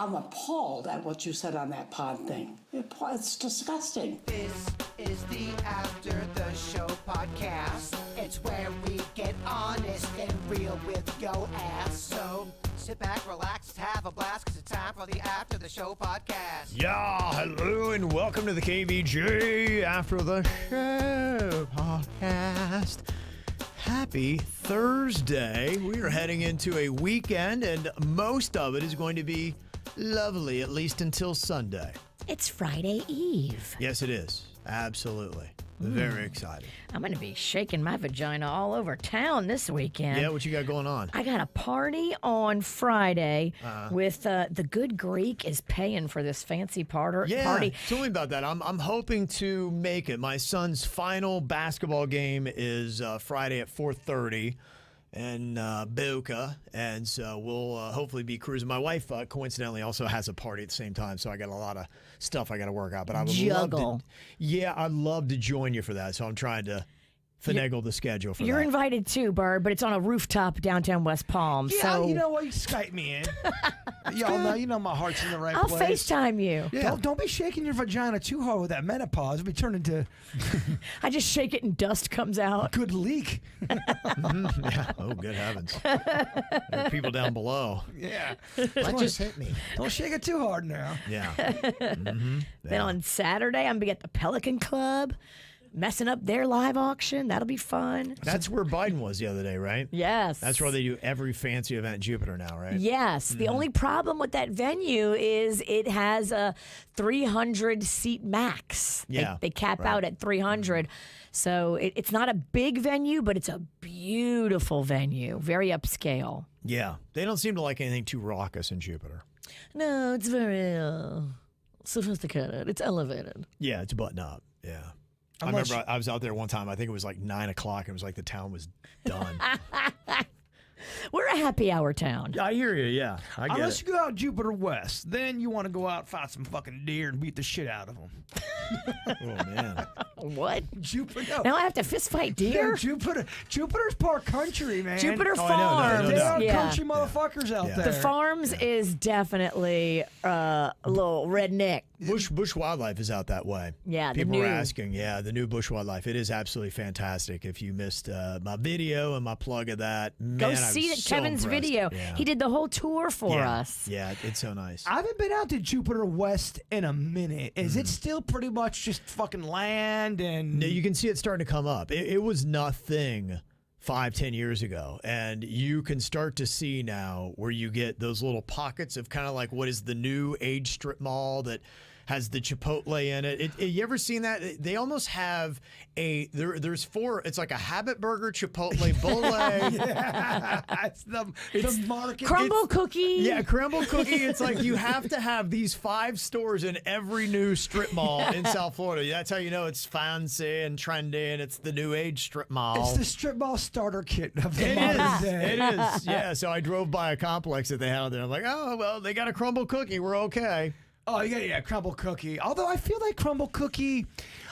I'm appalled at what you said on that pod thing. It's disgusting. This is the After the Show podcast. It's where we get honest and real with yo ass. So sit back, relax, have a blast, because it's time for the After the Show podcast. Yeah, hello and welcome to the KVJ After the Show podcast. Happy Thursday. We are heading into a weekend, and most of it is going to be lovely, at least until Sunday. It's Friday Eve. Yes, it is. Absolutely. Very excited. I'm going to be shaking my vagina all over town this weekend. Yeah, what you got going on? I got a party on Friday with the Good Greek is paying for this fancy party. Tell me about that. I'm hoping to make it. My son's final basketball game is Friday at 4:30 in Boca, and so we'll hopefully be cruising. My wife, coincidentally, also has a party at the same time, so I got a lot of stuff I got to work out. But I would love to. I'd love to join you for that. So I'm trying to finagle the schedule for that. You're invited too, Bird, but it's on a rooftop downtown West Palm. Yeah, so you know what? You Skype me in. Y'all know, you know my heart's in the right I'll place. FaceTime you. Yeah. Don't be shaking your vagina too hard with that menopause. It'll be turned into I just shake it and dust comes out. good leak. Yeah. Oh, good heavens. There are people down below. Yeah. That just hit me. Don't shake it too hard now. Yeah. Then on Saturday, I'm going to be at the Pelican Club, messing up their live auction. That'll be fun. That's where Biden was the other day, right? Yes. That's where they do every fancy event in Jupiter now, right? Yes. The only problem with that venue is it has a 300-seat max. Yeah, They cap right. out at 300. So it's not a big venue, but it's a beautiful venue. Very upscale. Yeah. They don't seem to like anything too raucous in Jupiter. No, it's very sophisticated. It's elevated. Yeah, it's button up. Yeah. I remember I was out there one time. I think it was like 9 o'clock. And it was like the town was done. We're a happy hour town. I hear you. Yeah, I get Unless it. you go out Jupiter West, then you want to go out and find some fucking deer and beat the shit out of them. Oh man. What? Jupiter. No. Now I have to fist fight Yeah, deer? Jupiter's part country, man. Jupiter Oh, I know, Farms. no They are Yeah. country motherfuckers out Yeah. there. The Farms is definitely a little redneck. Bush wildlife is out that way. Yeah, the people were new- asking. Yeah, the new bush wildlife. It is absolutely fantastic. If you missed my video and my plug of that, man, Go I see was so Kevin's impressed. video. Yeah. He did the whole tour for us. Yeah, it's so nice. I haven't been out to Jupiter West in a minute. Is it still pretty much just fucking land and... No, you can see it starting to come up. It was nothing 5-10 years ago, and you can start to see now where you get those little pockets of kind of like what is the new age strip mall that has the Chipotle in it. You ever seen that? They almost have there's 4. It's like a Habit Burger, Chipotle, Bole. Yeah, it's the market. Crumble cookie. Yeah, crumble cookie. It's like you have to have these 5 stores in every new strip mall in South Florida. That's how you know it's fancy and trendy, and it's the new age strip mall. It's the strip mall starter kit of the It modern is. day. It is. Yeah. So I drove by a complex that they had out there. I'm like, oh well, they got a crumble cookie. We're okay. Oh, yeah, crumble cookie. Although I feel like crumble cookie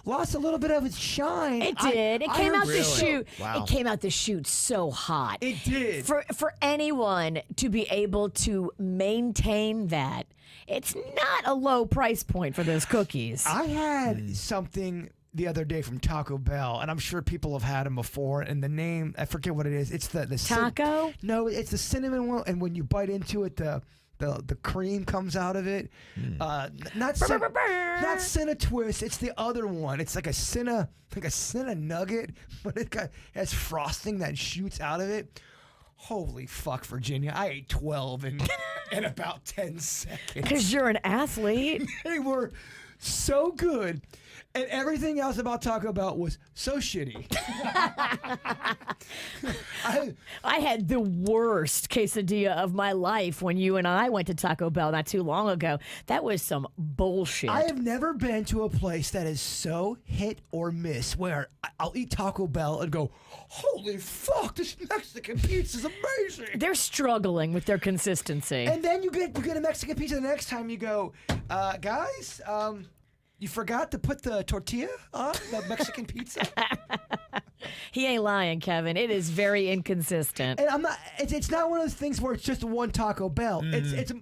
lost a little bit of its shine. It did. It came out the Really? chute. Wow. It came out the chute so hot. It did. For anyone to be able to maintain that, it's not a low price point for those cookies. I had something the other day from Taco Bell, and I'm sure people have had them before. And the name, I forget what it is. It's the Taco? No, it's the cinnamon one. And when you bite into it, the cream comes out of it. Not Cinna Twist. It's the other one. It's like a Cinna nugget, but it has frosting that shoots out of it. Holy fuck, Virginia! I ate 12 in about 10 seconds. Because you're an athlete. They were so good, and everything else about Taco Bell was so shitty. I had the worst quesadilla of my life when you and I went to Taco Bell not too long ago. That was some bullshit. I have never been to a place that is so hit or miss where I'll eat Taco Bell and go, holy fuck, this Mexican pizza is amazing. They're struggling with their consistency. And then you get a Mexican pizza the next time you go, guys, you forgot to put the tortilla on the Mexican pizza? He ain't lying, Kevin. It is very inconsistent. And I'm not. It's not one of those things where it's just one Taco Bell. It's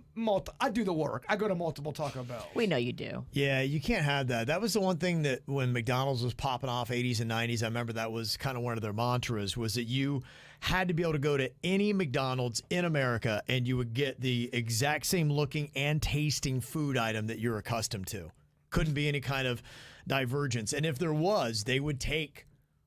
I do the work. I go to multiple Taco Bells. We know you do. Yeah, you can't have that. That was the one thing that when McDonald's was popping off 80s and 90s, I remember that was kind of one of their mantras was that you had to be able to go to any McDonald's in America and you would get the exact same looking and tasting food item that you're accustomed to. Couldn't be any kind of divergence. And if there was, they would take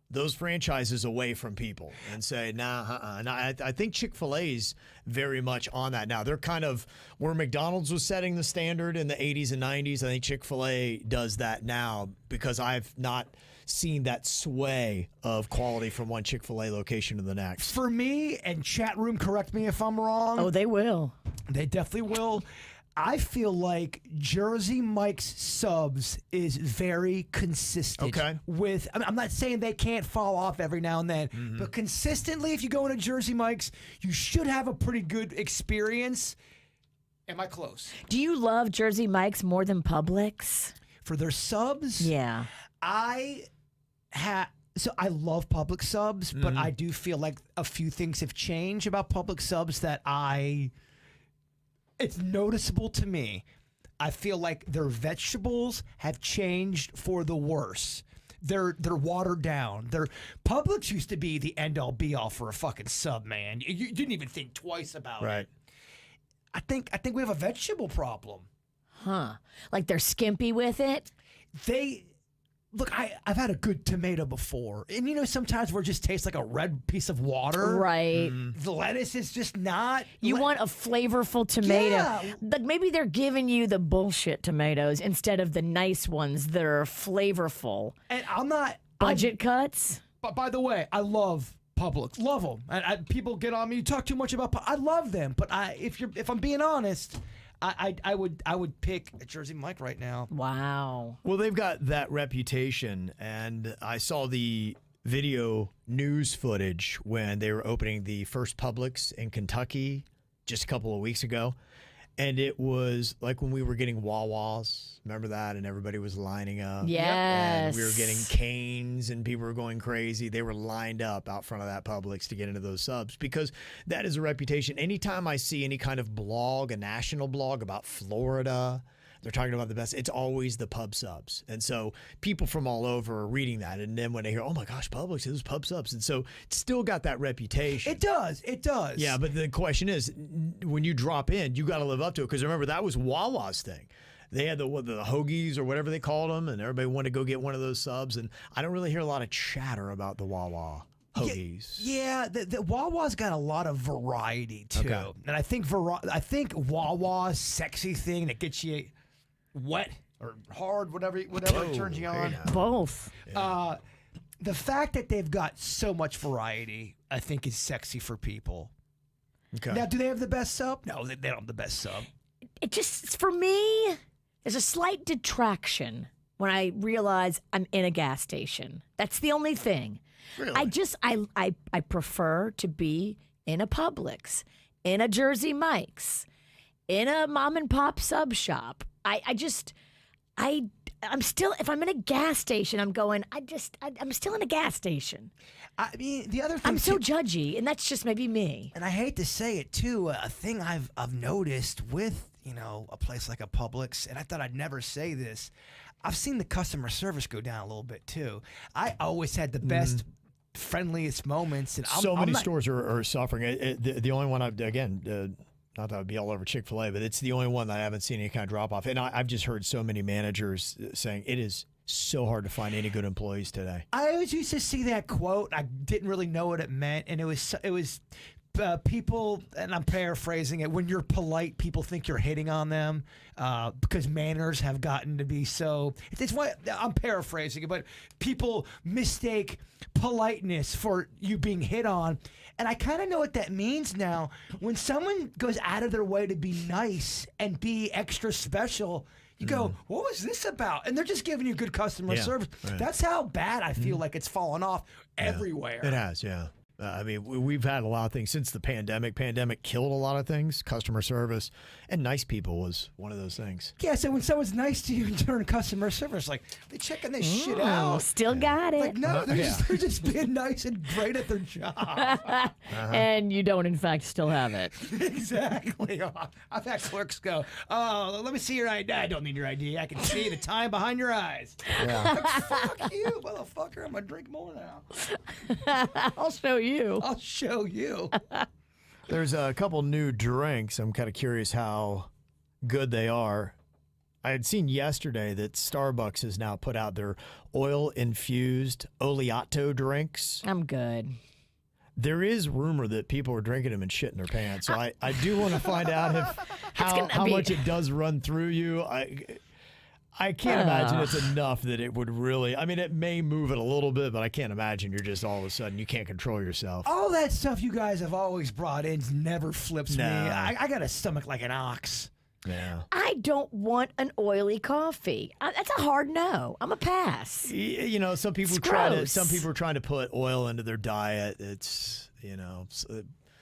those franchises away from people and say, nah. I think Chick-fil-A's very much on that now. They're kind of where McDonald's was setting the standard in the 80s and 90s. I think Chick-fil-A does that now because I've not seen that sway of quality from one Chick-fil-A location to the next. For me, and chat room, correct me if I'm wrong. Oh, they will. They definitely will. I feel like Jersey Mike's subs is very consistent. Okay. With, I'm not saying they can't fall off every now and then, but consistently, if you go into Jersey Mike's, you should have a pretty good experience. Am I close? Do you love Jersey Mike's more than Publix? For their subs? Yeah. So I love Publix subs, but I do feel like a few things have changed about Publix subs that it's noticeable to me. I feel like their vegetables have changed for the worse. They're watered down. Their Publix used to be the end all be all for a fucking sub, man. You didn't even think twice about it. I think we have a vegetable problem. Huh. Like they're skimpy with it? Look, I've had a good tomato before. And, sometimes where it just tastes like a red piece of water. Right. The lettuce is just not. You want a flavorful tomato. Yeah. Like maybe they're giving you the bullshit tomatoes instead of the nice ones that are flavorful. And I'm not. Budget cuts? But by the way, I love Publix. Love them. And people get on me. You talk too much about I love them. But if I'm being honest, I would pick a Jersey Mike right now. Wow. Well, they've got that reputation, and I saw the video news footage when they were opening the first Publix in Kentucky just a couple of weeks ago, and it was like when we were getting Wawas. Remember that? And everybody was lining up. Yes. And we were getting canes, and people were going crazy. They were lined up out front of that Publix to get into those subs because that is a reputation. Anytime I see any kind of blog, a national blog about Florida, they're talking about the best, it's always the pub subs. And so people from all over are reading that. And then when they hear, oh my gosh, Publix, it was pub subs. And so it's still got that reputation. It does. It does. Yeah, but the question is, when you drop in, you got to live up to it. Because remember, that was Wawa's thing. They had the hoagies or whatever they called them, and everybody wanted to go get one of those subs. And I don't really hear a lot of chatter about the Wawa hoagies. Yeah, the Wawa's got a lot of variety too. Okay. And I think Wawa's sexy thing that gets you wet or hard, whatever it turns you on. Both. The fact that they've got so much variety, I think, is sexy for people. Okay. Now, do they have the best sub? No, they don't have the best sub. It just, for me, there's a slight detraction when I realize I'm in a gas station. That's the only thing. Really? I prefer to be in a Publix, in a Jersey Mike's, in a mom and pop sub shop. I'm still, if I'm in a gas station, I'm going, I'm still in a gas station. I mean, the other thing I'm so judgy, and that's just maybe me. And I hate to say it too, a thing I've noticed with, a place like a Publix, and I thought I'd never say this, I've seen the customer service go down a little bit too. I always had the best, friendliest moments. And many stores are suffering. The only one not that I would be all over Chick-fil-A, but it's the only one that I haven't seen any kind of drop off. And I've just heard so many managers saying it is so hard to find any good employees today. I always used to see that quote. I didn't really know what it meant, and it was people, and I'm paraphrasing it. When you're polite, people think you're hitting on them because manners have gotten to be so. It's why I'm paraphrasing it, but people mistake politeness for you being hit on. And I kind of know what that means now. When someone goes out of their way to be nice and be extra special, you go, what was this about? And they're just giving you good customer service. Right. That's how bad I feel like it's fallen off everywhere. It has, yeah. I mean, we've had a lot of things since the pandemic. Pandemic killed a lot of things. Customer service and nice people was one of those things. Yeah, so when someone's nice to you during customer service, like, they're checking this shit out. Still got it. Like, no, they're just being nice and great at their job. And you don't, in fact, still have it. Exactly. I've had clerks go, oh, let me see your ID. I don't need your ID. I can see the time behind your eyes. Like, fuck you, motherfucker. I'm going to drink more now. I'll show you. I'll show you. There's a couple new drinks. I'm kind of curious how good they are. I had seen yesterday that Starbucks has now put out their oil-infused Oleato drinks. I'm good. There is rumor that people are drinking them and shitting their pants. So I do want to find out how much it does run through you. I can't imagine it's enough that it would really. I mean, it may move it a little bit, but I can't imagine you're just all of a sudden you can't control yourself. All that stuff you guys have always brought in never flips me. No. I got a stomach like an ox. Yeah. I don't want an oily coffee. That's a hard no. I'm a pass. You know, some people It's try to. gross. Some people are trying to put oil into their diet. It's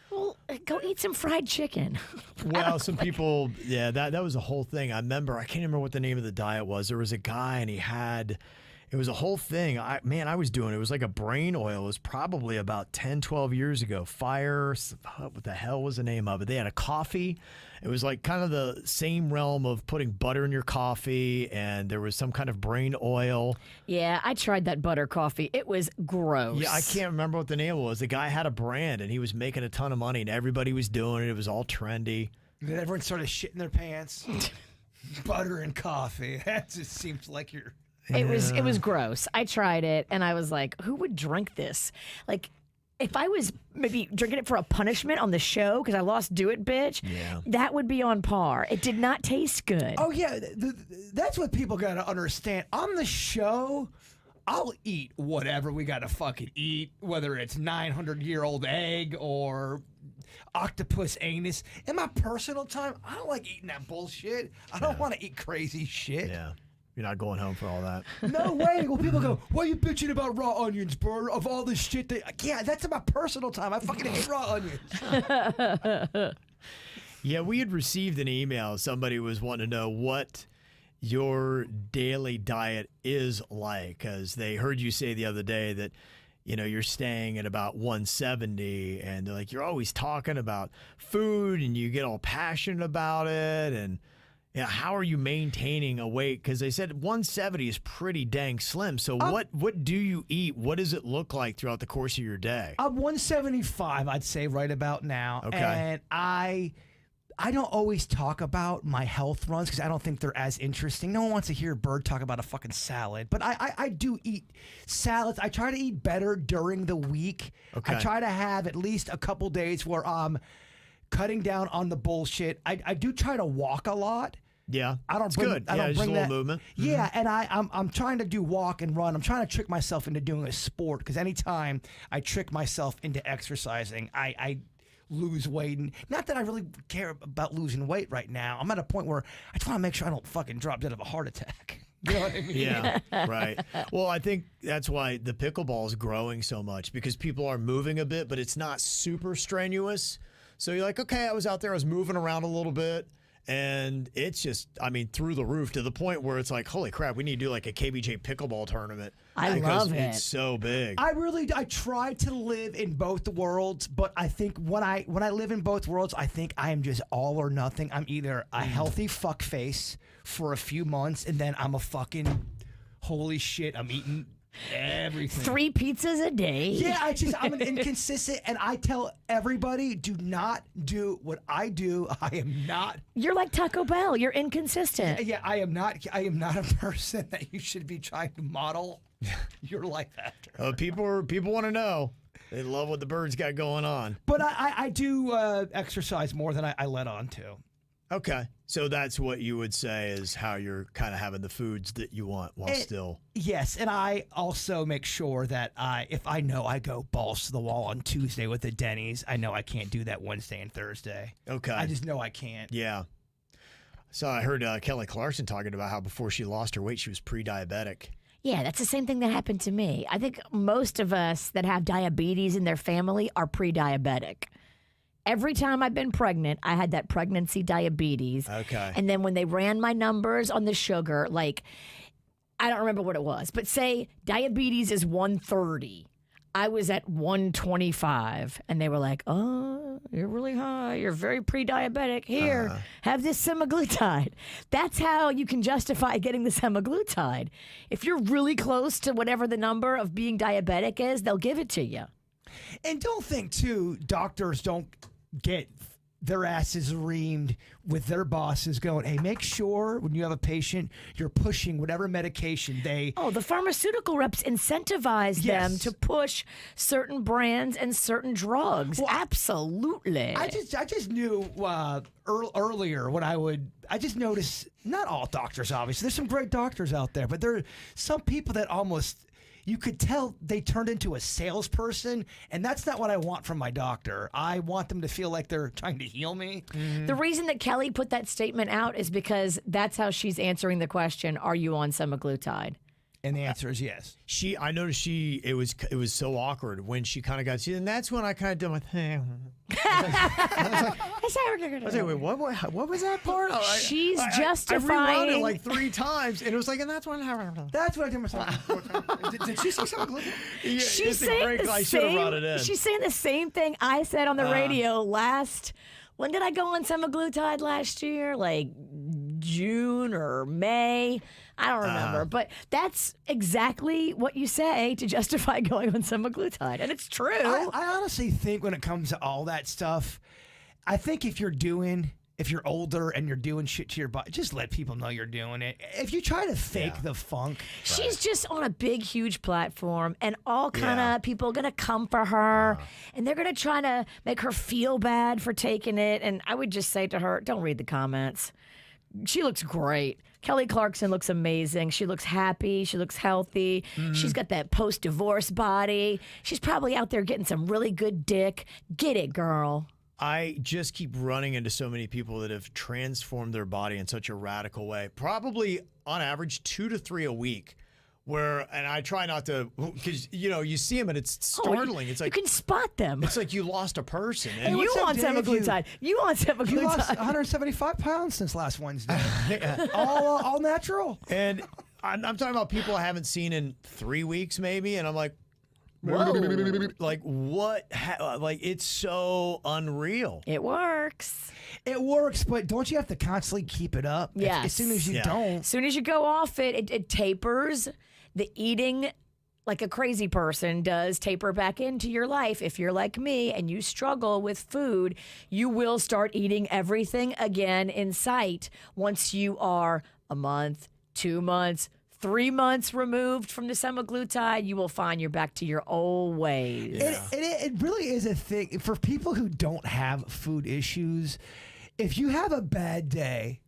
Well, go eat some fried chicken. Well, some people, yeah, that was a whole thing. I can't remember what the name of the diet was. There was a guy and it was a whole thing. I was doing it. It was like a brain oil. It was probably about 10, 12 years ago. What the hell was the name of it? They had a coffee. It was like kind of the same realm of putting butter in your coffee, and there was some kind of brain oil. Yeah, I tried that butter coffee. It was gross. Yeah, I can't remember what the name was. The guy had a brand, and he was making a ton of money, and everybody was doing it. It was all trendy. And then everyone started shitting their pants. Butter and coffee. That just seems like you're... It was gross. I tried it, and I was like, who would drink this? Like, if I was maybe drinking it for a punishment on the show because I lost Do It Bitch, that would be on par. It did not taste good. Oh, yeah. That's what people got to understand. On the show, I'll eat whatever we got to fucking eat, whether it's 900-year-old egg or octopus anus. In my personal time, I don't like eating that bullshit. I don't want to eat crazy shit. Yeah. You're not going home for all that. No way. Well, people go, why are you bitching about raw onions, bro? Of all this shit yeah, that's in my personal time. I fucking hate raw onions. Yeah, we had received an email. Somebody was wanting to know what your daily diet is like, because they heard you say the other day that, you know, you're staying at about 170, and they're like, you're always talking about food and you get all passionate about it, and yeah, how are you maintaining a weight? Because they said 170 is pretty dang slim. So what do you eat? What does it look like throughout the course of your day? I'm 175, I'd say, right about now. Okay. And I don't always talk about my health runs because I don't think they're as interesting. No one wants to hear a bird talk about a fucking salad. But I do eat salads. I try to eat better during the week. Okay. I try to have at least a couple days where I'm cutting down on the bullshit. I do try to walk a lot. Yeah, I don't it's bring, good. I don't just bring a little that movement. Yeah, and I'm trying to do walk and run. I'm trying to trick myself into doing a sport because anytime I trick myself into exercising, I lose weight. And not that I really care about losing weight right now. I'm at a point where I just want to make sure I don't fucking drop dead of a heart attack. You know what I mean? Yeah, right. Well, I think that's why the pickleball is growing so much, because people are moving a bit, but it's not super strenuous. So you're like, okay, I was out there, I was moving around a little bit. And it's just, I mean, through the roof to the point where it's like, holy crap, we need to do like a KVJ pickleball tournament. I love it. It's so big. I try to live in both worlds, but I think when I live in both worlds, I think I am just all or nothing. I'm either a healthy fuck face for a few months, and then I'm a fucking holy shit, I'm eating everything. 3 pizzas a day. Yeah, I'm an inconsistent, and I tell everybody, do not do what I do. I am not. You're like Taco Bell. You're inconsistent. Yeah, I am not a person that you should be trying to model your life after. People want to know. They love what the bird's got going on. But I do exercise more than I let on to. Okay. So that's what you would say is how you're kind of having the foods that you want while still. Yes, and I also make sure that if I know I go balls to the wall on Tuesday with the Denny's, I know I can't do that Wednesday and Thursday. Okay. I just know I can't. Yeah. So I heard Kelly Clarkson talking about how before she lost her weight, she was pre-diabetic. Yeah, that's the same thing that happened to me. I think most of us that have diabetes in their family are pre-diabetic. Every time I've been pregnant, I had that pregnancy diabetes. Okay. And then when they ran my numbers on the sugar, like, I don't remember what it was, but say diabetes is 130. I was at 125, and they were like, oh, you're really high. You're very pre-diabetic. Here, have this semaglutide. That's how you can justify getting the semaglutide. If you're really close to whatever the number of being diabetic is, they'll give it to you. And don't think, too, doctors don't get their asses reamed with their bosses going, hey, make sure when you have a patient, you're pushing whatever medication they... Oh, the pharmaceutical reps incentivize them to push certain brands and certain drugs. Well, absolutely. I just knew earlier when I just noticed, not all doctors, obviously. There's some great doctors out there, but there are some people that almost... You could tell they turned into a salesperson, and that's not what I want from my doctor. I want them to feel like they're trying to heal me. The reason that Kelly put that statement out is because that's how she's answering the question, are you on semaglutide? And the answer is yes. I noticed it was so awkward when she kind of got, and that's when I kind of did my thing. I was like, wait, what was that part? She's I justifying. rewound it like 3 times, and it was like, and that's when. That's what I did myself. Did she say something? Yeah, She's saying the I should have brought it in. She's saying the same thing I said on the radio last. When did I go on semaglutide last year? Like June or May? I don't remember. But that's exactly what you say to justify going on semaglutide. And it's true. I honestly think when it comes to all that stuff, I think if you're older and you're doing shit to your body, just let people know you're doing it. If you try to fake the funk. She's just on a big, huge platform, and all kind of people are going to come for her, and they're going to try to make her feel bad for taking it. And I would just say to her, don't read the comments. She looks great. Kelly Clarkson looks amazing. She looks happy. She looks healthy. She's got that post-divorce body. She's probably out there getting some really good dick. Get it, girl. I just keep running into so many people that have transformed their body in such a radical way. Probably on average 2 to 3 a week. And I try not to, because you see them and it's startling. It's like you can spot them. It's like you lost a person. And you on semaglutide. You on semaglutide. You lost 175 pounds since last Wednesday. all natural. And I'm talking about people I haven't seen in 3 weeks, maybe, and I'm like, whoa. Like what? Like it's so unreal. It works. It works, but don't you have to constantly keep it up? Yes. As soon as you don't. As soon as you go off it tapers. The eating, like a crazy person, does taper back into your life. If you're like me and you struggle with food, you will start eating everything again in sight once you are a month, 2 months, 3 months removed from the semaglutide. You will find you're back to your old ways. It really is a thing for people who don't have food issues. If you have a bad day,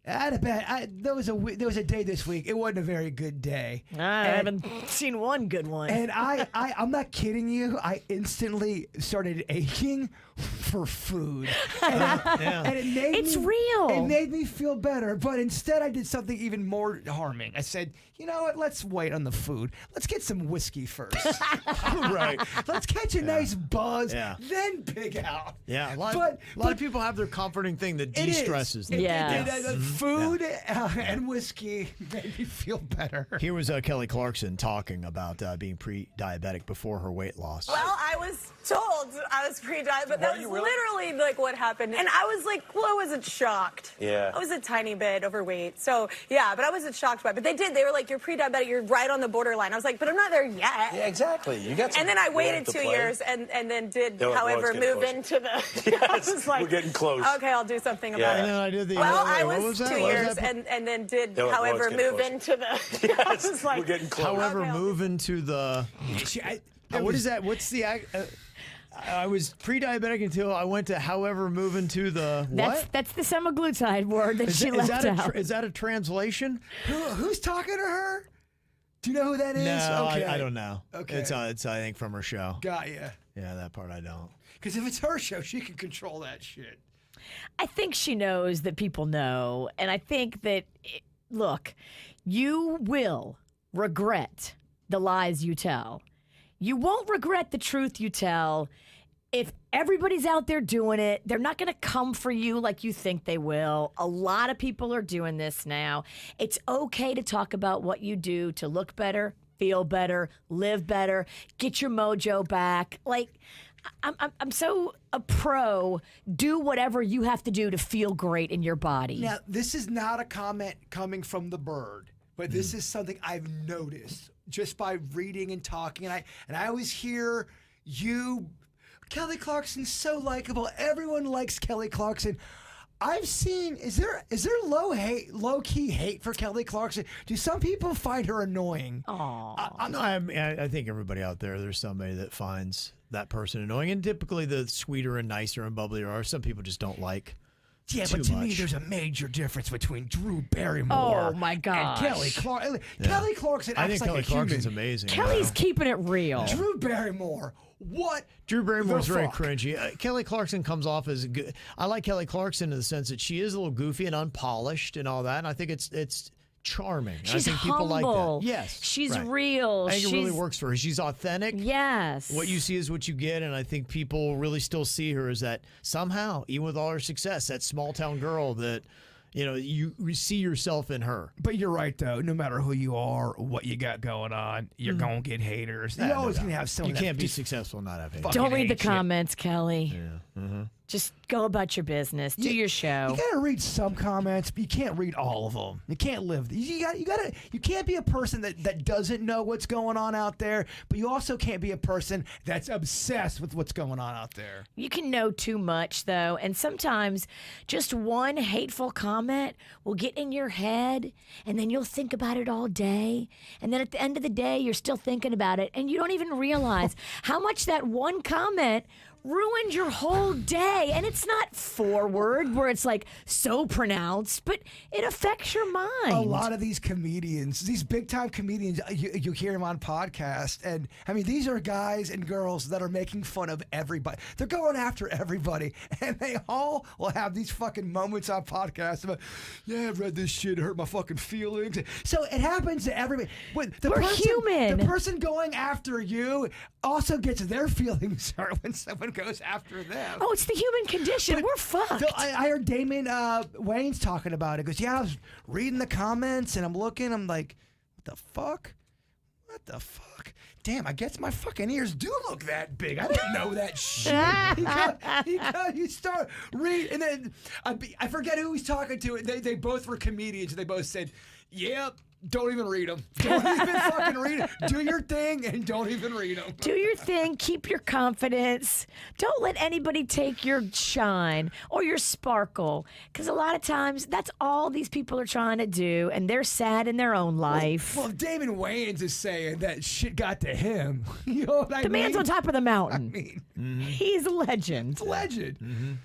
there was a day this week. It wasn't a very good day. I haven't seen one good one. And I'm not kidding you. I instantly started aching for food, and it's real. It made me feel better. But instead, I did something even more harming. I said, you know what? Let's wait on the food. Let's get some whiskey first. Right. Let's catch a nice buzz, then pig out. Yeah. A lot of people have their comforting thing that de-stresses them. Food and whiskey made me feel better. Here was Kelly Clarkson talking about being pre-diabetic before her weight loss. Well, I was told I was pre-diabetic, but that was literally like what happened. And I was like, well, I wasn't shocked. Yeah. I was a tiny bit overweight. So, yeah, but I wasn't shocked by it. But they were like, you're pre-diabetic, you're right on the borderline. I was like, but I'm not there yet. Yeah, exactly. You got some. And then I waited 2 years and then did, however, move into the... Yes, I was like, we're getting close. Okay, I'll do something about And it. then I did the... Well, I what was that? 2 years and then did, however, move into the... Yes, I was like, we're getting close. However, Okay, move into the... what is that? What's the... I was pre-diabetic until I went to however move into the what? That's the semaglutide word that she left out. Is that a translation? Who's talking to her? Do you know who that is? No, Okay. I don't know. Okay. It's I think from her show. Got ya. Yeah, that part I don't. Because if it's her show, she can control that shit. I think she knows that people know. And I think that, look, you will regret the lies you tell. You won't regret the truth you tell. If everybody's out there doing it, they're not going to come for you like you think they will. A lot of people are doing this now. It's okay to talk about what you do to look better, feel better, live better, get your mojo back. Like, I'm so a pro. Do whatever you have to do to feel great in your body. Now, this is not a comment coming from the bird, but this is something I've noticed just by reading and talking. And I always hear you, Kelly Clarkson's so likable. Everyone likes Kelly Clarkson. I've seen, is there low key hate for Kelly Clarkson? Do some people find her annoying? I think everybody out there's somebody that finds that person annoying, and typically the sweeter and nicer and bubblier are. Some people just don't like. Yeah, too but to much. me, there's a major difference between Drew Barrymore Oh, my and gosh. Kelly Clarkson. Kelly Clarkson I acts think like Kelly a Clarkson's human. amazing. Kelly's keeping it real. Drew Barrymore, what? Drew Barrymore's the very fuck? cringy. Kelly Clarkson comes off as a good. I like Kelly Clarkson in the sense that she is a little goofy and unpolished and all that. And I think it's charming. She's I think people humble. like that. Yes, She's right. real. I think it really She's- works for her. She's authentic. Yes. What you see is what you get, and I think people really still see her as that somehow, even with all her success, that small town girl that, you see yourself in her. But you're right, though. No matter who you are, or what you got going on, you're going to get haters. You're always going to have someone You that can't be just successful and not have hate. Fuck. Don't fucking read the hate you. comments, Kelly. Just go about your business. Do your show. You gotta read some comments, but you can't read all of them. You can't live. You can't be a person that doesn't know what's going on out there, but you also can't be a person that's obsessed with what's going on out there. You can know too much, though, and sometimes just one hateful comment will get in your head, and then you'll think about it all day. And then at the end of the day, you're still thinking about it, and you don't even realize how much that one comment ruined your whole day. And it's not forward where it's like so pronounced, but it affects your mind. A lot of these comedians, these big time comedians, you hear them on podcasts, and I mean, these are guys and girls that are making fun of everybody. They're going after everybody, and they all will have these fucking moments on podcasts about, yeah, I've read this shit, it hurt my fucking feelings. So it happens to everybody. But We're human. The person going after you also gets their feelings hurt when someone goes after them. Oh, it's the human condition. We're fucked. So I heard Damon Wayne's talking about it. He goes, yeah, I was reading the comments and I'm looking. I'm like, what the fuck? What the fuck? Damn, I guess my fucking ears do look that big. I didn't know that shit. You start reading, and then I forget who he's talking to. They both were comedians. And they both said, yep. Don't even read them. Don't even fucking read them. Do your thing and don't even read them. Do your thing. Keep your confidence. Don't let anybody take your shine or your sparkle. Because a lot of times, that's all these people are trying to do, and they're sad in their own life. Well, if Damon Wayans is saying that shit got to him, you know what I The mean? man's on top of the mountain. I mean, He's a legend. legend.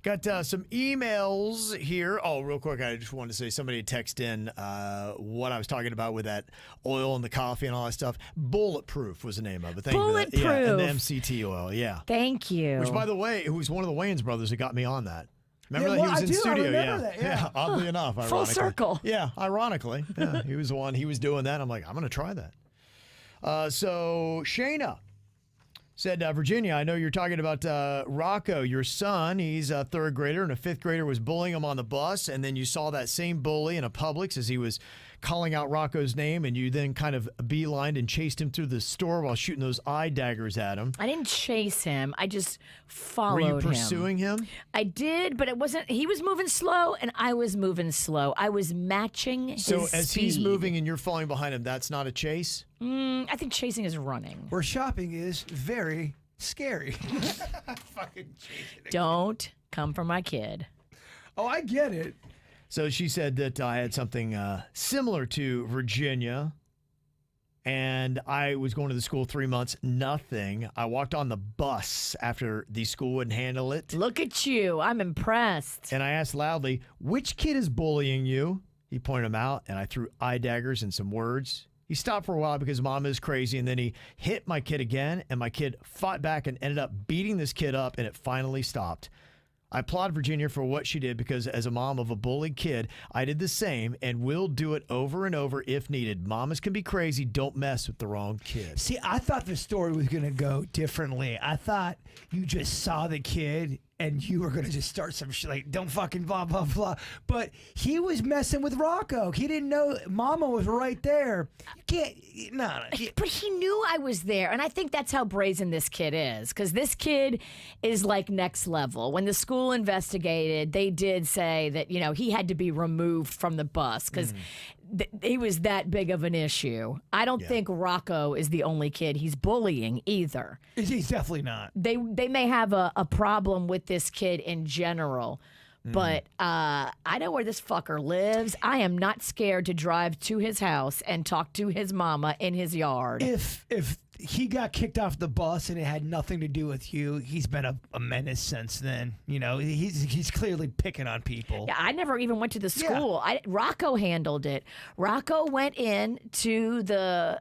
Got some emails here. Oh, real quick, I just wanted to say somebody text in what I was talking about with that oil and the coffee and all that stuff. Bulletproof was the name of it. Thank you for that. Yeah, and the Bulletproof. MCT oil, yeah. Thank you. Which, by the way, it was one of the Wayans brothers that got me on that. Remember Yeah, that well, he was I in do. I studio? remember that, yeah. Oddly enough, Full ironically. circle. Yeah, ironically. Yeah, he was the one. He was doing that. I'm like, I'm going to try that. So Shayna said, Virginia, I know you're talking about Rocco, your son. He's a third grader, and a fifth grader was bullying him on the bus. And then you saw that same bully in a Publix as he was calling out Rocco's name, and you then kind of beelined and chased him through the store while shooting those eye daggers at him. I didn't chase him. I just followed Were you him. pursuing him? I did, but it wasn't. He was moving slow, and I was moving slow. I was matching his So as he's speed. moving and you're following behind him, that's not a chase? I think chasing is running. Where shopping is very scary. Fucking chasing it. Don't come for my kid. Oh, I get it. So she said that I had something similar to Virginia, and I was going to the school 3 months, nothing. I walked on the bus after the school wouldn't handle it, Look at you. I'm impressed. and I asked loudly, which kid is bullying you? He pointed him out, and I threw eye daggers and some words. He stopped for a while because mom is crazy, and then he hit my kid again, and my kid fought back and ended up beating this kid up, and it finally stopped. I applaud Virginia for what she did because as a mom of a bullied kid, I did the same and will do it over and over if needed. Mamas can be crazy. Don't mess with the wrong kid. See, I thought the story was going to go differently. I thought you just saw the kid and you were going to just start some shit like, don't fucking blah, blah, blah. But he was messing with Rocco. He didn't know Mama was right there. You can't, no. But he knew I was there. And I think that's how brazen this kid is. Because this kid is like next level. When the school investigated, they did say that, you know, he had to be removed from the bus because he was that big of an issue. I don't think Rocco is the only kid he's bullying either. He's definitely not. They may have a problem with this kid in general. But I know where this fucker lives. I am not scared to drive to his house and talk to his mama in his yard. If he got kicked off the bus and it had nothing to do with you, he's been a menace since then. You know, he's clearly picking on people. Yeah, I never even went to the school. Rocco handled it. Rocco went in to the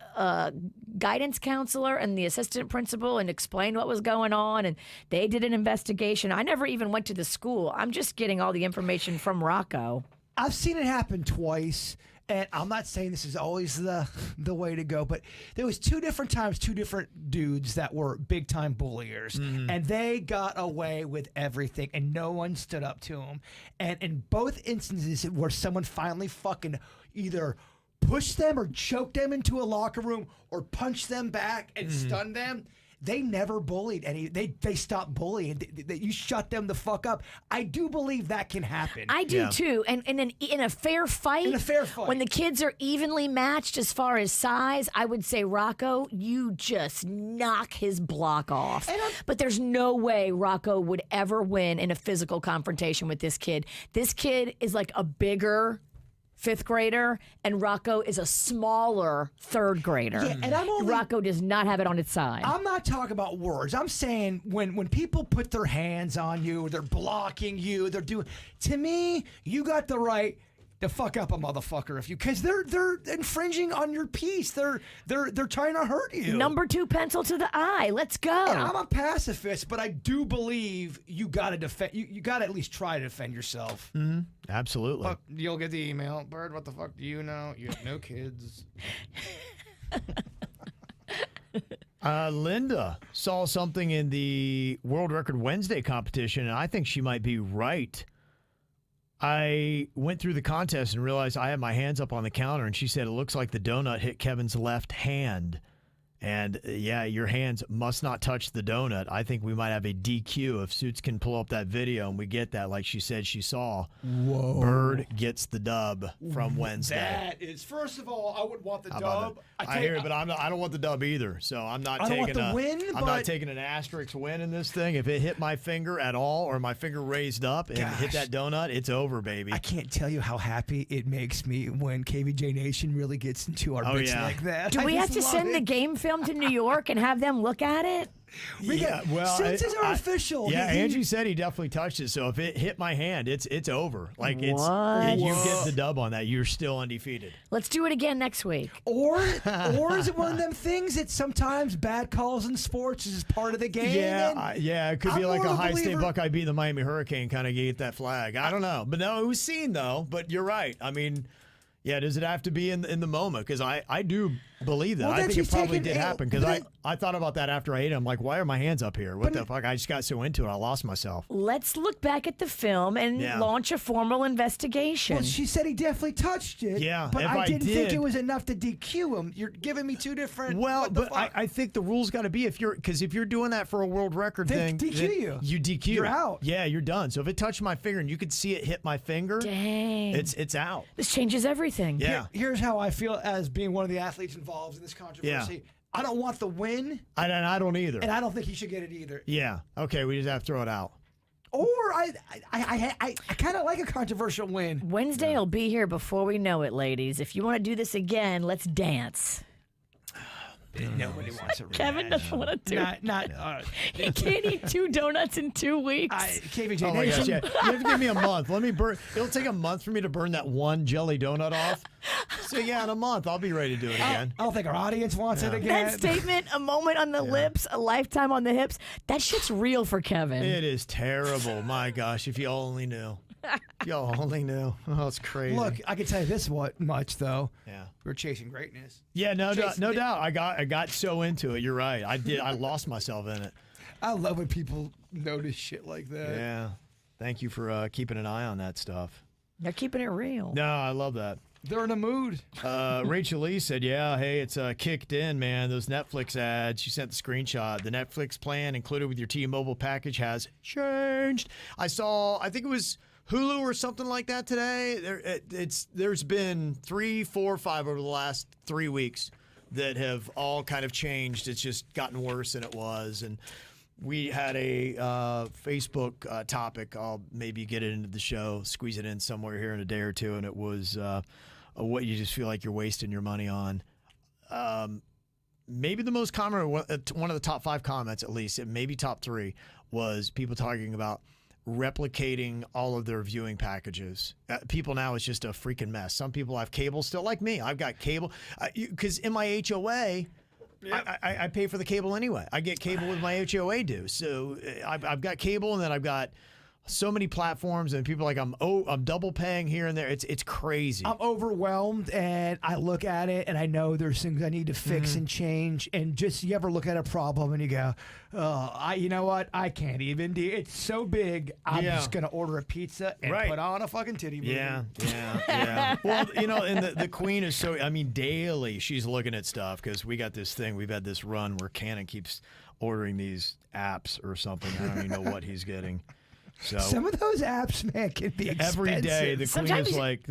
guidance counselor and the assistant principal and explained what was going on, and they did an investigation. I never even went to the school. I'm just getting all the information from Rocco. I've seen it happen twice. And I'm not saying this is always the way to go, but there was two different times, two different dudes that were big time bulliers, and they got away with everything, and no one stood up to them. And in both instances, where someone finally fucking either pushed them or choked them into a locker room or punched them back and stunned them, they never bullied any. They stopped bullying. You shut them the fuck up. I do believe that can happen. I do too. And in a fair fight, when the kids are evenly matched as far as size, I would say Rocco, you just knock his block off. But there's no way Rocco would ever win in a physical confrontation with this kid. This kid is like a bigger fifth grader, and Rocco is a smaller third grader. Yeah, and Rocco does not have it on its side. I'm not talking about words. I'm saying when people put their hands on you, they're blocking you, they're doing. To me, you got the right to fuck up a motherfucker because they're infringing on your peace. They're trying to hurt you. Number 2 pencil to the eye. Let's go. And I'm a pacifist, but I do believe you got to defend. You got to at least try to defend yourself. Absolutely. Look, you'll get the email. Bird, what the fuck do you know? You have no kids. Linda saw something in the World Record Wednesday competition, and I think she might be right. I went through the contest and realized I had my hands up on the counter, and she said it looks like the donut hit Kevin's left hand. And yeah, your hands must not touch the donut. I think we might have a DQ if Suits can pull up that video and we get that like she said she saw. Whoa. Bird gets the dub from Wednesday. That is, first of all, I would want the dub. I hear it, but I don't want the dub either. So I'm not taking I'm not taking an asterisk win in this thing. If it hit my finger at all or my finger raised up and hit that donut, it's over, baby. I can't tell you how happy it makes me when KVJ Nation really gets into our bits like that. Do we have to send the game film to New York and have them look at it? Since it's official. Yeah, Angie said he definitely touched it. So if it hit my hand, it's over. Like you get the dub on that. You're still undefeated. Let's do it again next week. Or is it one of them things that sometimes bad calls in sports is part of the game? Yeah, it could be like a high state Buckeye beating the Miami Hurricane kind of get that flag. I don't know, but no, it was seen though. But you're right. I mean. Yeah, does it have to be in the moment? Because I do believe that. I think it probably did happen because I thought about that after I ate it. I'm like, why are my hands up here? What the fuck? I just got so into it, I lost myself. Let's look back at the film and launch a formal investigation. Well, she said he definitely touched it. Yeah, but I didn't think it was enough to DQ him. You're giving me two different. Well, but I think the rule's got to be if you're doing that for a world record thing, DQ you. You DQ. You're out. Yeah, you're done. So if it touched my finger and you could see it hit my finger, dang, it's out. This changes everything. Yeah. Here's how I feel as being one of the athletes involved in this controversy. Yeah. I don't want the win. I don't either. And I don't think he should get it either. Yeah. Okay, we just have to throw it out. Or I kind of like a controversial win. Wednesday will be here before we know it, ladies. If you want to do this again, let's dance. Nobody wants a rematch. Kevin doesn't want to do it. Not. He can't eat 2 donuts in 2 weeks. KVJ Oh my gosh, Nation. yeah. You have to give me a month. Let me burn. It'll take a month for me to burn that one jelly donut off. So yeah, in a month I'll be ready to do it again. I don't think our audience wants it again. That statement, a moment on the lips, a lifetime on the hips, that shit's real for Kevin. It is terrible. My gosh, if you only knew. Y'all only knew. Oh, it's crazy. Look, I can tell you this much though. Yeah. We're chasing greatness. Yeah, no doubt. I got so into it. You're right. I did. I lost myself in it. I love when people notice shit like that. Yeah. Thank you for keeping an eye on that stuff. They're keeping it real. No, I love that. They're in a mood. Rachel Lee said, yeah, hey, it's kicked in, man. Those Netflix ads. She sent the screenshot. The Netflix plan included with your T-Mobile package has changed. I think it was Hulu or something like that today. There's been 3, 4, 5 over the last 3 weeks that have all kind of changed. It's just gotten worse than it was. And we had a Facebook topic. I'll maybe get it into the show, squeeze it in somewhere here in a day or two. And it was what you just feel like you're wasting your money on. Maybe the most common, one of the top 5 comments at least, maybe top 3, was people talking about replicating all of their viewing packages. People now, it's just a freaking mess. Some people have cable still, like me. I've got cable because in my HOA, I pay for the cable anyway. I get cable with my HOA dues. So I've got cable, and then I've got so many platforms, and people are like, I'm double paying here and there. It's crazy. I'm overwhelmed, and I look at it, and I know there's things I need to fix and change. And just you ever look at a problem and you go, you know what? I can't even do. It's so big. I'm just gonna order a pizza and put on a fucking titty movie. Yeah. Well, and the queen is so. I mean, daily she's looking at stuff because we got this thing. We've had this run where Cannon keeps ordering these apps or something. I don't even know what he's getting. So some of those apps, man, can be expensive. Every day, the Sometimes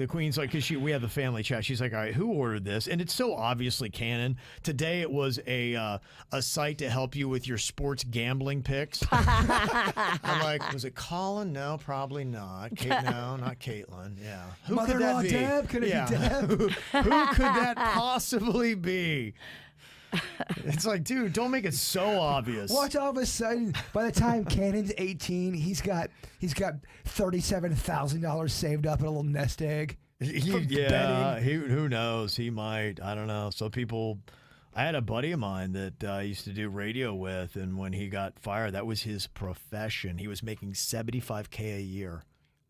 queen's like, because we have the family chat. She's like, all right, who ordered this? And it's so obviously Canon. Today it was a site to help you with your sports gambling picks. I'm like, was it Colin? No, probably not. No, not Caitlin. Yeah, who could that be? Deb? Could it be Deb? Who could that possibly be? It's like, dude, don't make it so obvious. Watch all of a sudden, by the time Cannon's 18, he's got $37,000 saved up in a little nest egg. Who knows? He might. I don't know. So people, I had a buddy of mine that I used to do radio with, and when he got fired, that was his profession. He was making $75K a year.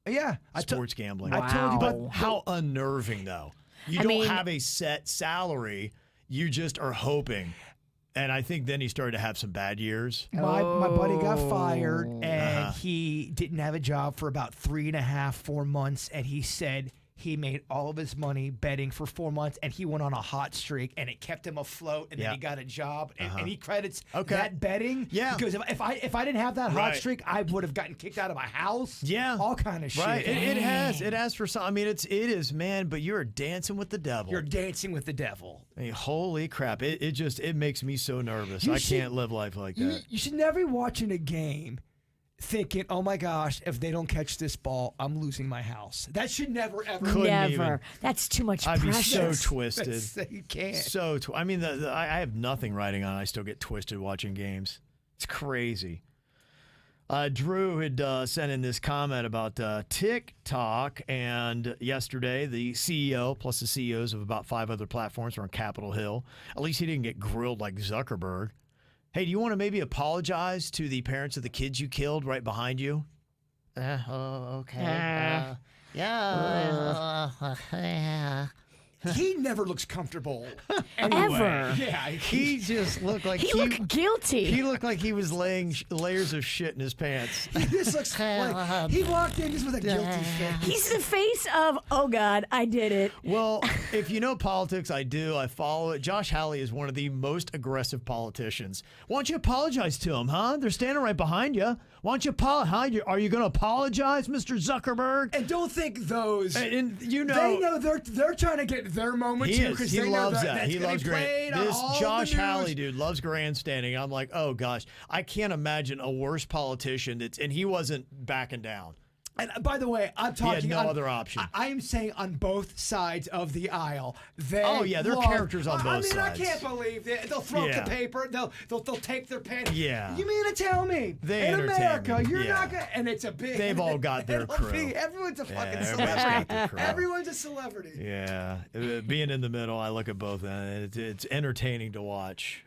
Yeah, sports gambling. I told you about how unnerving, though. You don't have a set salary. You just are hoping. And I think then he started to have some bad years. My buddy got fired, and he didn't have a job for about 3.5, 4 months, and he said he made all of his money betting for 4 months, and he went on a hot streak, and it kept him afloat, and then he got a job, and he credits that betting. Yeah. Because if I didn't have that hot streak, I would have gotten kicked out of my house. Yeah. All kind of shit. Right. It has for some. I mean, it is, man, but you're dancing with the devil. You're dancing with the devil. I mean, holy crap. It makes me so nervous. I can't live life like that. You should never be watching a game thinking, oh my gosh, if they don't catch this ball, I'm losing my house. That should never, ever. Never. That's too much pressure. I'd be so twisted. You can't. I mean, I have nothing riding on. I still get twisted watching games. It's crazy. Drew had sent in this comment about TikTok, and yesterday the CEO plus the CEOs of about 5 other platforms were on Capitol Hill. At least he didn't get grilled like Zuckerberg. Hey, do you want to maybe apologize to the parents of the kids you killed right behind you? Okay. Yeah. He never looks comfortable. Ever. Yeah. He just looked like he looked guilty. He looked like he was laying layers of shit in his pants. He just looks like he walked in just with a guilty face. He's the face of, oh God, I did it. Well, if you know politics, I do. I follow it. Josh Hawley is one of the most aggressive politicians. Why don't you apologize to him, huh? They're standing right behind you. Why don't you apologize? Are you going to apologize, Mr. Zuckerberg? And don't think those. And you know, they know they're trying to get their moment too. He loves that. He loves grand. This Josh Hawley dude loves grandstanding. I'm like, oh gosh, I can't imagine a worse politician. And he wasn't backing down. And by the way, I'm talking. no other option. I am saying on both sides of the aisle. They Oh, yeah, there are characters on both sides. I can't believe they'll throw the paper. They'll take their pen. Yeah. You mean to tell me They in entertain America me. you're Yeah. not gonna? And it's a big. They've all got their crew. Everyone's a fucking everybody's celebrity. got their crew. Everyone's a celebrity. Yeah, being in the middle, I look at both, and it's entertaining to watch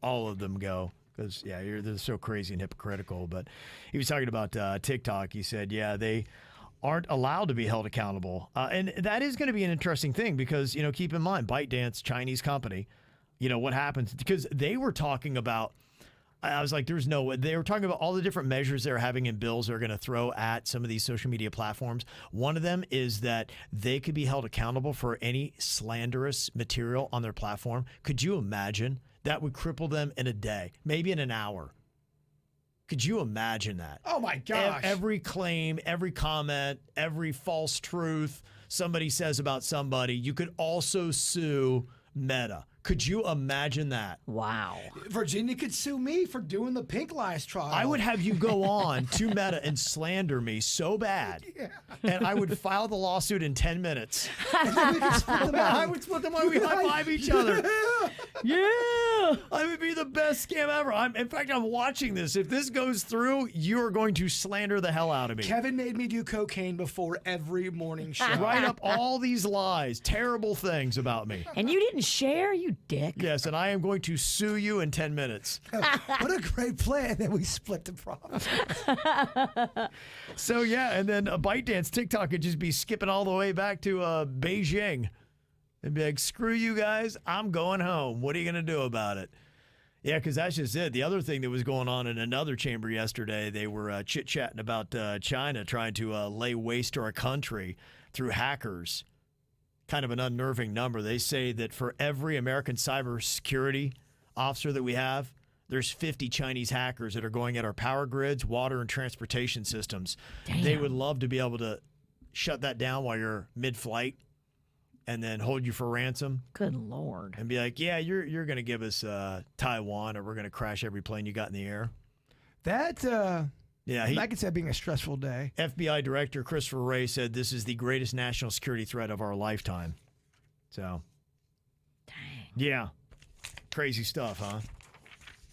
all of them go because they're so crazy and hypocritical. But he was talking about TikTok. He said, they aren't allowed to be held accountable, and that is going to be an interesting thing because keep in mind, ByteDance, Chinese company, what happens because they were talking about. I was like, there's no way. They were talking about all the different measures they're having in bills they're going to throw at some of these social media platforms. One of them is that they could be held accountable for any slanderous material on their platform. Could you imagine? That would cripple them in a day, maybe in an hour. Could you imagine that? Oh, my gosh. Every claim, every comment, every false truth somebody says about somebody, you could also sue Meta. Could you imagine that? Wow. Virginia could sue me for doing the Pink Lies trial. I would have you go on to Meta and slander me so bad, and I would file the lawsuit in 10 minutes. And then we could split them out. I would split them while we high-five each other. Yeah. I would be the best scam ever. In fact, I'm watching this. If this goes through, you are going to slander the hell out of me. Kevin made me do cocaine before every morning show. Write up all these lies, terrible things about me. And you didn't share, you dick. Yes, and I am going to sue you in 10 minutes. What a great plan. Then we split the profit. So, and then ByteDance TikTok could just be skipping all the way back to Beijing. And be like, screw you guys, I'm going home. What are you going to do about it? Yeah, because that's just it. The other thing that was going on in another chamber yesterday, they were chit-chatting about China trying to lay waste to our country through hackers. Kind of an unnerving number. They say that for every American cybersecurity officer that we have, there's 50 Chinese hackers that are going at our power grids, water, and transportation systems. Damn. They would love to be able to shut that down while you're mid-flight and then hold you for ransom. Good Lord. And be like, you're going to give us Taiwan or we're going to crash every plane you got in the air. That, I could see that being a stressful day. FBI Director Christopher Wray said this is the greatest national security threat of our lifetime. So, Dang. Yeah. Crazy stuff, huh?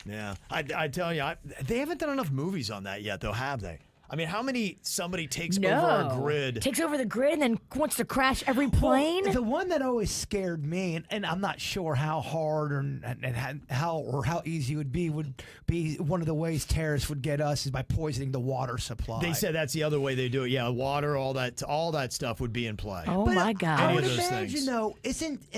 Yeah. I tell you, they haven't done enough movies on that yet, though, have they? I mean, how many somebody takes over our grid? Takes over the grid and then wants to crash every plane? Well, the one that always scared me, and I'm not sure how hard and how easy it would be one of the ways terrorists would get us is by poisoning the water supply. They said that's the other way they do it. Yeah, water, all that stuff would be in play. Oh, my God. I Any would of those imagine, things. though,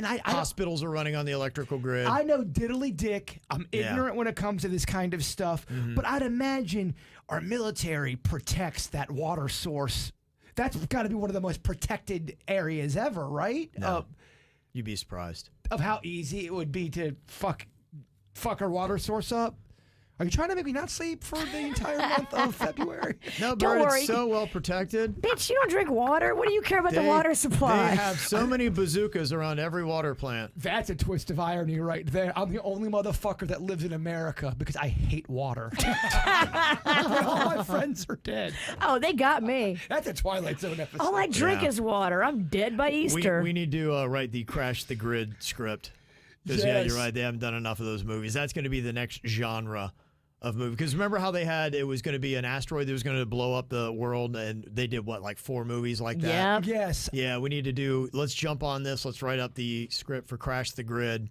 I Hospitals are running on the electrical grid. I know diddly dick. I'm ignorant when it comes to this kind of stuff, but I'd imagine our military protects that water source. That's got to be one of the most protected areas ever, right? No. You'd be surprised. Of how easy it would be to fuck our water source up. Are you trying to make me not sleep for the entire month of February? No, Don't Bert, worry. it's so well protected. Bitch, you don't drink water. What do you care about the water supply? They have so many bazookas around every water plant. That's a twist of irony right there. I'm the only motherfucker that lives in America because I hate water. All my friends are dead. Oh, they got me. That's a Twilight Zone episode. All I drink Yeah. is water. I'm dead by Easter. We need to write the Crash the Grid script. Because, yeah, Yes. you're right. They haven't done enough of those movies. That's going to be the next genre of movie. Because remember how it was going to be an asteroid that was going to blow up the world, and they did, like 4 movies like that? Yep. Yes. Yeah, we need to let's jump on this. Let's write up the script for Crash the Grid.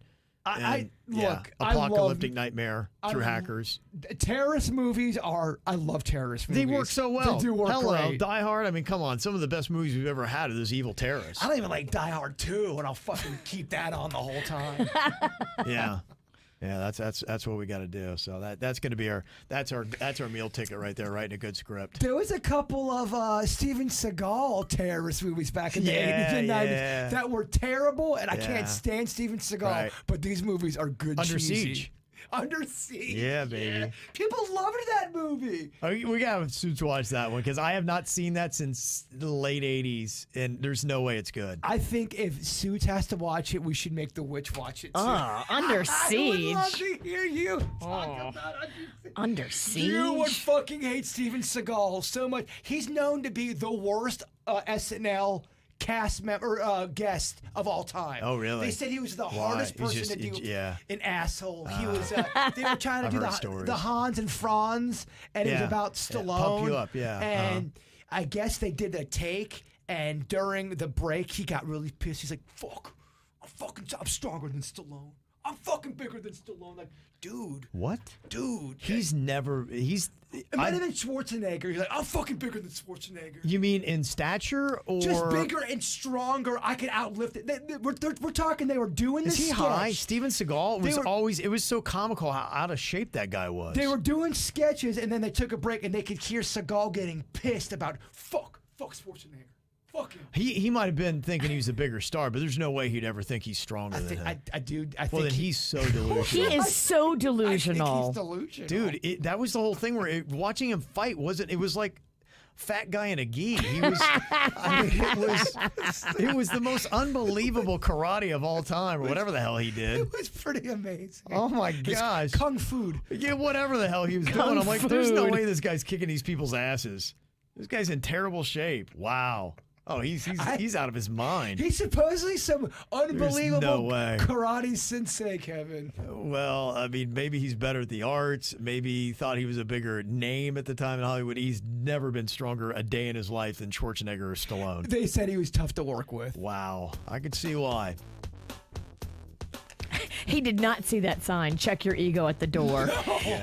Look, apocalyptic nightmare through hackers. Terrorist movies I love terrorist movies. They work so well. They do work Hello, great. Die Hard. I mean, come on. Some of the best movies we've ever had are those evil terrorists. I don't even like Die Hard 2, and I'll fucking keep that on the whole time. Yeah. Yeah, that's what we got to do. So that's going to be our meal ticket right there, writing a good script. There was a couple of Steven Seagal terrorist movies back in the 80s and 90s that were terrible, and I can't stand Steven Seagal, Right. but these movies are good. Under cheesy. Siege. Under Siege. Yeah, baby. People loved that movie. movie. Oh, we gotta Suits watch that one because I have not seen that since the late '80s, and there's no way it's good. I think if Suits has to watch it, we should make the witch watch it too. Oh, Under I would love Siege. to hear you talk about Under Siege. You would fucking hate Steven Seagal so much. He's known to be the worst SNL cast member guest of all time. Oh, really? They said he was the Why? hardest He's person just- to do yeah. an asshole. He was. They were trying to I've do heard stories. the Hans and Franz, and it was Yeah. about Yeah, Stallone. pump you up, yeah. And I guess they did a take, and during the break, he got really pissed. He's like, "Fuck, I'm stronger than Stallone. I'm fucking bigger than Stallone." Like, dude. What? Dude. He's never. He's. It might have been Schwarzenegger. He's like, I'm fucking bigger than Schwarzenegger. You mean in stature or Just bigger and stronger. I could outlift it. We're talking. They were doing Is this. he sketch. high? Steven Seagal was were- always. It was so comical how out of shape that guy was. They were doing sketches, and then they took a break, and they could hear Seagal getting pissed about fuck Schwarzenegger. Fuck him. He might have been thinking he was a bigger star, but there's no way he'd ever think he's stronger than him. I do. I Well, think then he's so delusional. He is so I think delusional. he's delusional. Dude, that was the whole thing where watching him fight wasn't. It was like fat guy in a gi. He was. I mean, it was the most unbelievable karate of all time, or whatever the hell he did. It was pretty amazing. Oh my It's gosh, kung fu. yeah, whatever the hell he was Kung doing. I'm like, there's no food. way this guy's kicking these people's asses. This guy's in terrible shape. Wow. Oh, he's out of his mind. He's supposedly some unbelievable no way. karate sensei, Kevin. Well, I mean, maybe he's better at the arts. Maybe he thought he was a bigger name at the time in Hollywood. He's never been stronger a day in his life than Schwarzenegger or Stallone. They said he was tough to work with. Wow. I can see why. He did not see that sign. Check your ego at the door.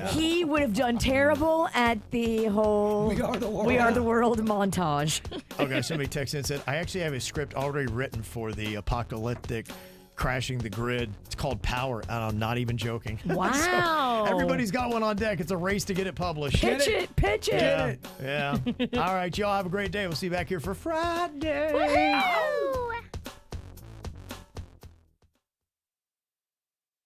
He would have done terrible at the whole We Are the World. We Are the World montage. Okay, somebody texted in and said, I actually have a script already written for the apocalyptic crashing the grid. It's called Power, and I'm not even joking. Wow. Everybody's got one on deck. It's a race to get it published. Pitch it. Pitch it. Yeah. Yeah. All right, y'all have a great day. We'll see you back here for Friday.